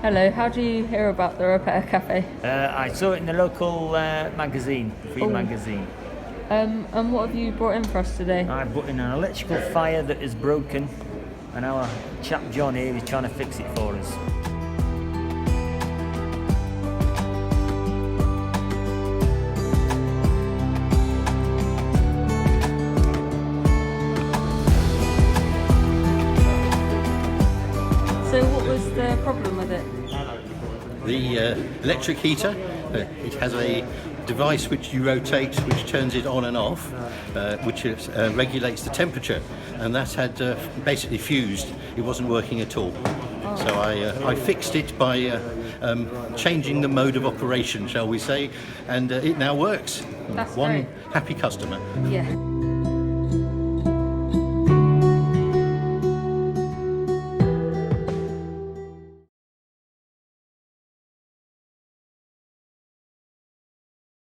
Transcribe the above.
Hello, how do you hear about the Repair Cafe? I saw it in the local magazine, free Oh. magazine. And what have you brought in for us today? I put in an electrical fire that is broken, and our chap John here is trying to fix it for us. So what was the problem with it? The electric heater, it has a device which you rotate, which turns it on and off, which regulates the temperature, and that had basically fused. It wasn't working at all. So I fixed it by changing the mode of operation, shall we say, and it now works. That's One great. happy customer. Yeah.